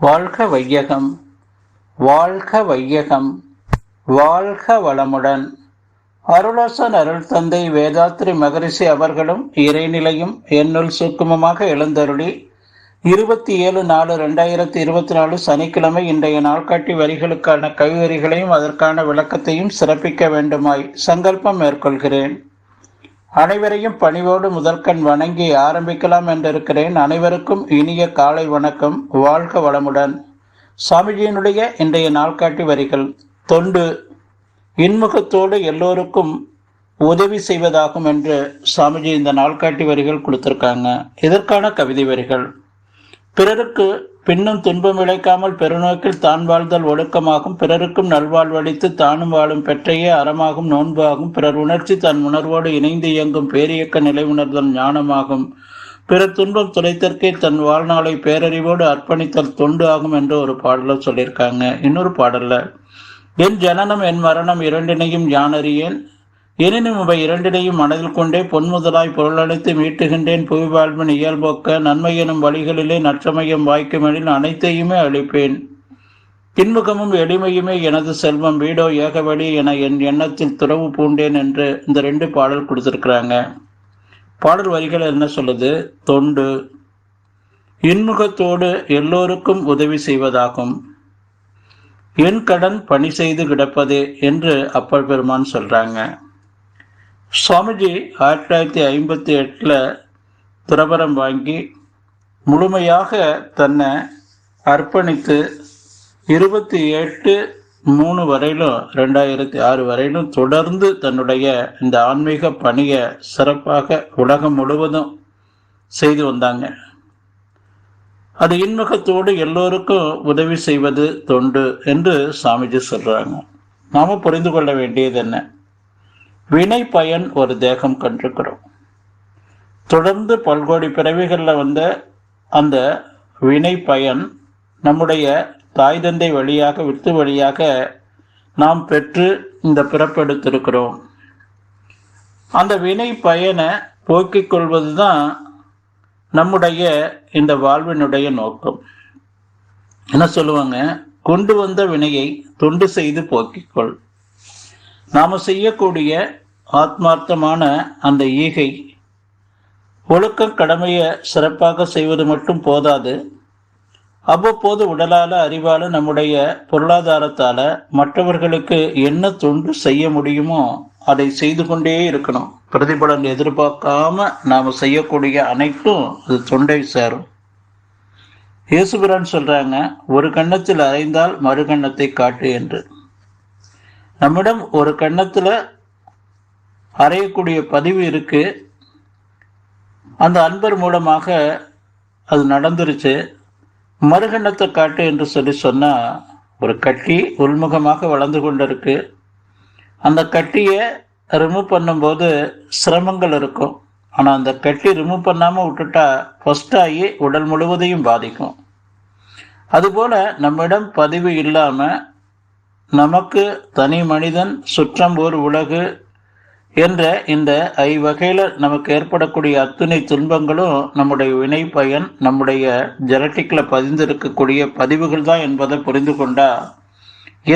வாழ்க வையகம், வாழ்க வையகம், வாழ்க வளமுடன். அருளாசன் அருள் தந்தை வேதாத்ரி மகரிஷி அவர்களும் இறைநிலையும் என்னுள் சூக்குமமாக எழுந்தருளி 27/4/2024 சனிக்கிழமை இன்றைய நாள்காட்டி வரிகளுக்கான கவிவரிகளையும் அதற்கான விளக்கத்தையும் சிறப்பிக்க வேண்டுமாய் சங்கல்பம் மேற்கொள்கிறேன். அனைவரையும் பணிவோடு முதற்கண் வணங்கி ஆரம்பிக்கலாம் என்றிருக்கிறேன். அனைவருக்கும் இனிய காலை வணக்கம். வாழ்க வளமுடன். சாமிஜியினுடைய இன்றைய நாள்காட்டி வரிகள். தொண்டு இன்முகத்தோடு எல்லோருக்கும் உதவி செய்வதாகும் என்று சாமிஜி இந்த நாள்காட்டி வரிகள் கொடுத்திருக்காங்க. இதற்கான கவிதை வரிகள். பிறருக்கு பின்னும் துன்பம் விளைக்காமல் பெருநோக்கில் தான் வாழ்தல் ஒழுக்கமாகும். பிறருக்கும் நல்வாழ்வளித்து தானும் வாழும் பெற்றையே அறமாகும் நோன்பாகும். பிறர் உணர்ச்சி தன் உணர்வோடு இணைந்து இயங்கும் பேரியக்க நிலை உணர்தல் ஞானமாகும். பிறர் துன்பம் துடைத்தற்கே தன் வாழ்நாளை பேரறிவோடு அர்ப்பணித்தல் தொண்டு ஆகும் என்று ஒரு பாடல சொல்லியிருக்காங்க. இன்னொரு பாடல்ல, என் ஜனனம் என் மரணம் இரண்டினையும் யானறியேன், எனினும் இவை இரண்டினையும் மனதில் கொண்டே பொன்முதலாய் பொருளழைத்து மீட்டுகின்றேன். புவி வாழ்வின் இயல்போக்க நன்மை எனும் வழிகளிலே நற்றமையும் வாய்க்குமெனில் அனைத்தையுமே அளிப்பேன். பின்முகமும் எளிமையுமே எனது செல்வம், வீடோ ஏகவழி என என் எண்ணத்தில் துறவு பூண்டேன் என்று இந்த 2 பாடல் கொடுத்திருக்கிறாங்க. பாடல் வரிகள் என்ன சொல்லுது? தொண்டு இன்முகத்தோடு எல்லோருக்கும் உதவி செய்வதாகும். என் கடன் பணி செய்து கிடப்பது என்று அப்பர் பெருமான் சொல்றாங்க. சுவாமிஜி 1958 துறவரம் வாங்கி முழுமையாக தன்னை அர்ப்பணித்து 28/3 வரையிலும் 2006 வரையிலும் தொடர்ந்து தன்னுடைய இந்த ஆன்மீக பணியை சிறப்பாக உலகம் முழுவதும் செய்து வந்தாங்க. அது இன்முகத்தோடு எல்லோருக்கும் உதவி செய்வது தொண்டு என்று சாமிஜி சொல்றாங்க. நாம புரிந்து கொள்ள வேண்டியது என்ன? வினை பயன் ஒரு தேகம் கண்டிருக்கிறோம். தொடர்ந்து பல்கோடி பிறவிகளில் வந்த அந்த வினை பயன் நம்முடைய தாய் தந்தை வழியாக வித்து வழியாக நாம் பெற்று இந்த பிறப்பெடுத்திருக்கிறோம். அந்த வினை பயனை போக்கிக் கொள்வதுதான் நம்முடைய இந்த வாழ்வினுடைய நோக்கம். என்ன சொல்லுவாங்க? கொண்டு வந்த வினையை தொண்டு செய்து போக்கிக்கொள். நாம செய்யக்கூடிய ஆத்மார்த்தமான அந்த ஈகை ஒழுக்கம் கடமையை சிறப்பாக செய்வது மட்டும் போதாது. அவ்வப்போது உடலால அறிவால நம்முடைய பொருளாதாரத்தால மற்றவர்களுக்கு என்ன தொண்டு செய்ய முடியுமோ அதை செய்து கொண்டே இருக்கணும். பிரதிபலன் எதிர்பார்க்காம நாம செய்யக்கூடிய அனைத்தும் அது தொண்டை சேரும். இயேசுபிரான் சொல்றாங்க, ஒரு கன்னத்தில் அறைந்தால் மறு கன்னத்தை காட்டு என்று. நம்மிடம் ஒரு கன்னத்துல அறையக்கூடிய பதிவு இருக்கு. அந்த அன்பர் மூலமாக அது நடந்துருச்சு. மறுகண்ணத்தை காட்டு என்று சொன்னா, ஒரு கட்டி உள்முகமாக வளர்ந்து கொண்டிருக்கு. அந்த கட்டியை ரிமூவ் பண்ணும்போது சிரமங்கள் இருக்கும். ஆனால் அந்த கட்டி ரிமூவ் பண்ணாமல் விட்டுட்டா ஃபர்ஸ்ட் ஆகி உடல் முழுவதையும் பாதிக்கும். அதுபோல நம்மிடம் பதிவு இல்லாமல் நமக்கு தனி மனிதன் சுற்றம் ஓர் உலகு என்ற இந்த ஐவகையில் நமக்கு ஏற்படக்கூடிய அத்துணை துன்பங்களும் நம்முடைய வினை பயன், நம்முடைய ஜெனட்டிக்கில் பதிந்திருக்கக்கூடிய பதிவுகள் தான் என்பதை புரிந்து கொண்டா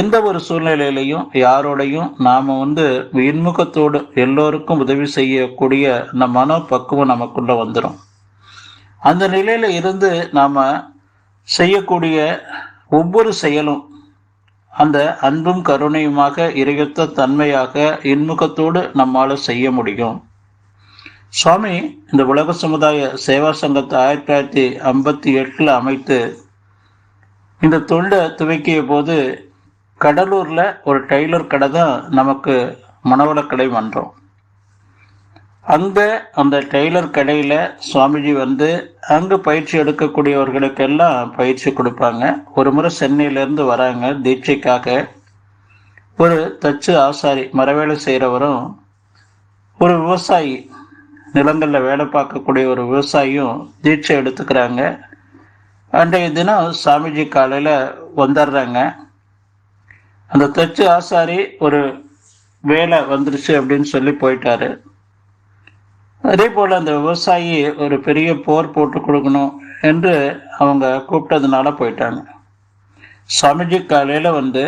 எந்த ஒரு சூழ்நிலையிலையும் யாரோடையும் நாம் இன்முகத்தோடு எல்லோருக்கும் உதவி செய்யக்கூடிய அந்த மனோ பக்குவம் நமக்குள்ள வந்துடும். அந்த நிலையில இருந்து நாம் செய்யக்கூடிய ஒவ்வொரு செயலும் அந்த அன்பும் கருணையுமாக இறையொத்த தன்மையாக இன்முகத்தோடு நம்மால் செய்ய முடியும். சுவாமி இந்த உலக சமுதாய சேவா சங்கத்தை 1958 அமைத்து இந்த தொண்டை துவக்கிய போது கடலூர்ல ஒரு டெய்லர் கடை தான் நமக்கு மனவளக்கலை மன்றம். அந்த டெய்லர் கடையில சுவாமிஜி அங்கு பயிற்சி எடுக்கக்கூடியவர்களுக்கெல்லாம் பயிற்சி கொடுப்பாங்க. ஒரு முறை சென்னையிலேருந்து வராங்க தீட்சைக்காக. ஒரு தச்சு ஆசாரி மரவேலை செய்கிறவரும் ஒரு விவசாயி, நிலங்களில் வேலை பார்க்கக்கூடிய ஒரு விவசாயியும் தீட்சை எடுத்துக்கிறாங்க. அன்றைய தினம் சாமிஜி காலையில் வந்துடுறாங்க. அந்த தச்சு ஆசாரி ஒரு வேலை வந்துருச்சு அப்படின்னு சொல்லி போயிட்டாரு. அதே போல் அந்த விவசாயி ஒரு பெரிய போர் போட்டு கொடுக்கணும் என்று அவங்க கூப்பிட்டதுனால போயிட்டாங்க. சாமிஜி காலையில் வந்து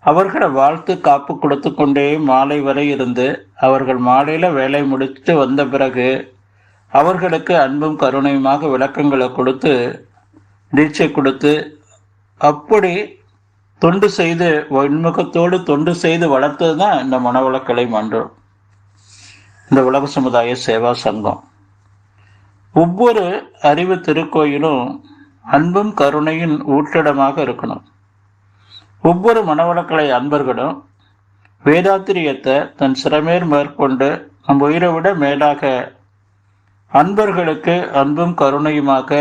அவர்களை வாழ்த்து காப்பு கொடுத்து கொண்டே மாலை வரை இருந்து அவர்கள் மாலையில் வேலை முடித்து வந்த பிறகு அவர்களுக்கு அன்பும் கருணையுமாக விளக்கங்களை கொடுத்து தீட்சை கொடுத்து அப்படி தொண்டு செய்து இன்முகத்தோடு தொண்டு செய்து வளர்த்தது தான் இந்த மனவளக்கலை மன்றம், இந்த உலக சமுதாய சேவா சங்கம். ஒவ்வொரு அறிவு திருக்கோயிலும் அன்பும் கருணையின் ஊற்றிடமாக இருக்கணும். ஒவ்வொரு மனவளக்கலை அன்பர்களும் வேதாத்திரியத்தை தன் சிறமேர் மேற்கொண்டு நம் உயிரை விட மேலாக அன்பர்களுக்கு அன்பும் கருணையுமாக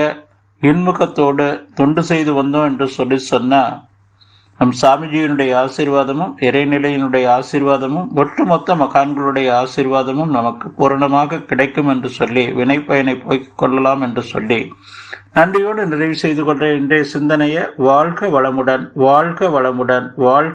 இன்முகத்தோடு தொண்டு செய்து வந்தோம் என்று சொன்னால் நம் சாமிஜியினுடைய ஆசீர்வாதமும் இறைநிலையினுடைய ஆசீர்வாதமும் ஒட்டுமொத்த மகான்களுடைய ஆசீர்வாதமும் நமக்கு பூரணமாக கிடைக்கும் என்று சொல்லி வினைப்பயனை போய்க் கொள்ளலாம் என்று சொல்லி நன்றியோடு நிறைவு செய்து கொண்ட இன்றைய சிந்தனையை வாழ்க வளமுடன், வாழ்க வளமுடன், வாழ்க